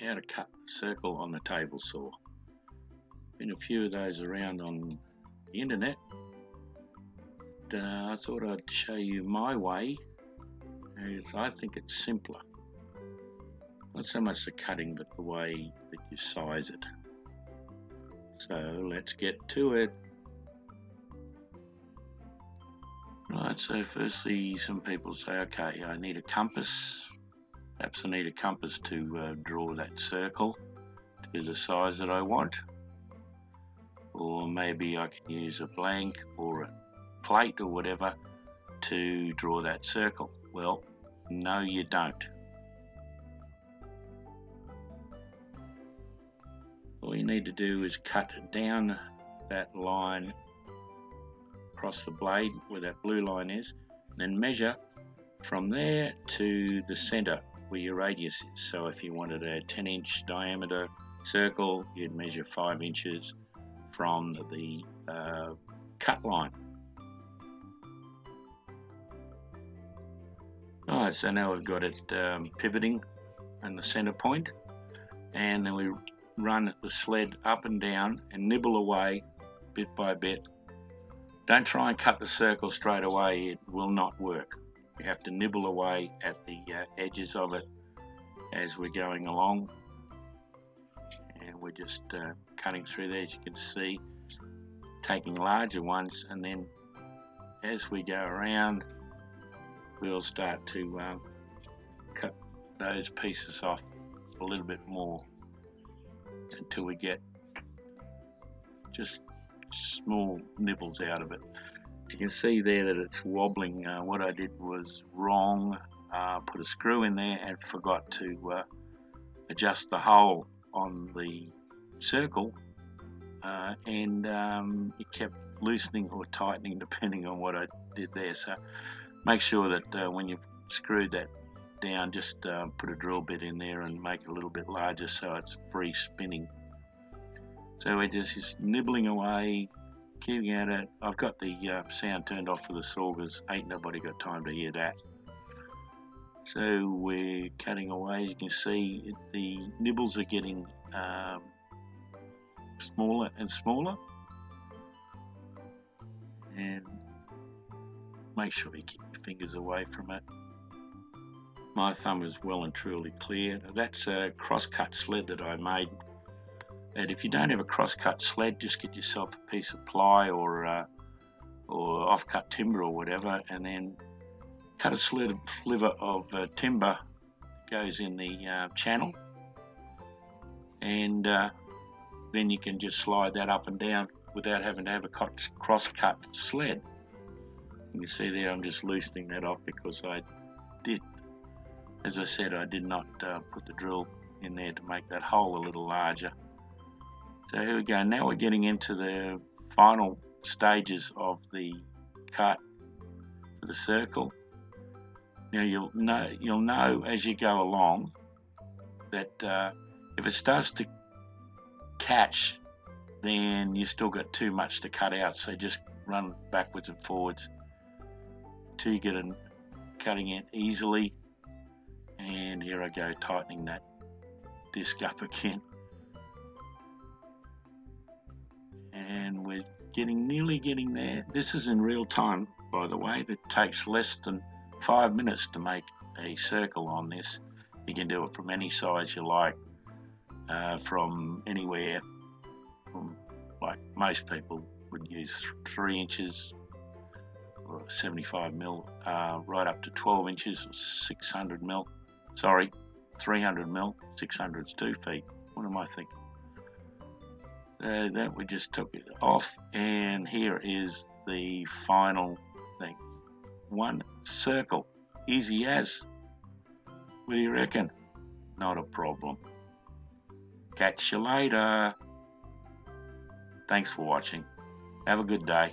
how to cut a circle on the table saw. Been a few of those around on the internet. I thought I'd show you my way, as I think it's simpler. Not so much the cutting, but the way that you size it. So let's get to it. Right, so firstly some people say, okay, I need a compass. Perhaps I need a compass to draw that circle to the size that I want. Or maybe I can use a blank or a plate or whatever to draw that circle. Well, no you don't. All you need to do is cut down that line across the blade where that blue line is, then measure from there to the center where your radius is. So if you wanted a 10-inch diameter circle, you'd measure 5 inches from the cut line. Alright, so now we've got it pivoting in the center point, and then we run the sled up and down and nibble away bit by bit. Don't try and cut the circle straight away, it will not work. You have to nibble away at the edges of it as we're going along, and we're just cutting through there, as you can see, taking larger ones, and then as we go around we'll start to cut those pieces off a little bit more until we get just small nibbles out of it. You can see there that it's wobbling. What I did was wrong, put a screw in there and forgot to adjust the hole on the circle, and it kept loosening or tightening depending on what I did there. So make sure that when you've screwed that down, just put a drill bit in there and make it a little bit larger so it's free spinning. So we're just nibbling away, keeping at it. I've got the sound turned off for the saw because ain't nobody got time to hear that. So we're cutting away. You can see the nibbles are getting smaller and smaller, and make sure you keep your fingers away from it. My thumb is well and truly clear. That's a cross-cut sled that I made. And if you don't have a cross-cut sled, just get yourself a piece of ply or off-cut timber or whatever, and then cut a sliver of timber that goes in the channel, and then you can just slide that up and down without having to have a cross-cut sled. You can see there I'm just loosening that off because I did, as I said, I did not put the drill in there to make that hole a little larger. So here we go. Now we're getting into the final stages of the cut for the circle. Now you'll know as you go along that if it starts to catch, then you still got too much to cut out. So just run backwards and forwards till you get it cutting it easily. And here I go, tightening that disc up again. And we're nearly getting there. This is in real time, by the way. It takes less than 5 minutes to make a circle on this. You can do it from any size you like, from anywhere, from, like most people would use 3 inches or 75 mil, right up to 12 inches or 600 mil. Sorry, 300 mil, 600 is 2 feet. What am I thinking? That we just took it off, and here is the final thing. One circle, easy as. What do you reckon? Not a problem. Catch you later. Thanks for watching. Have a good day.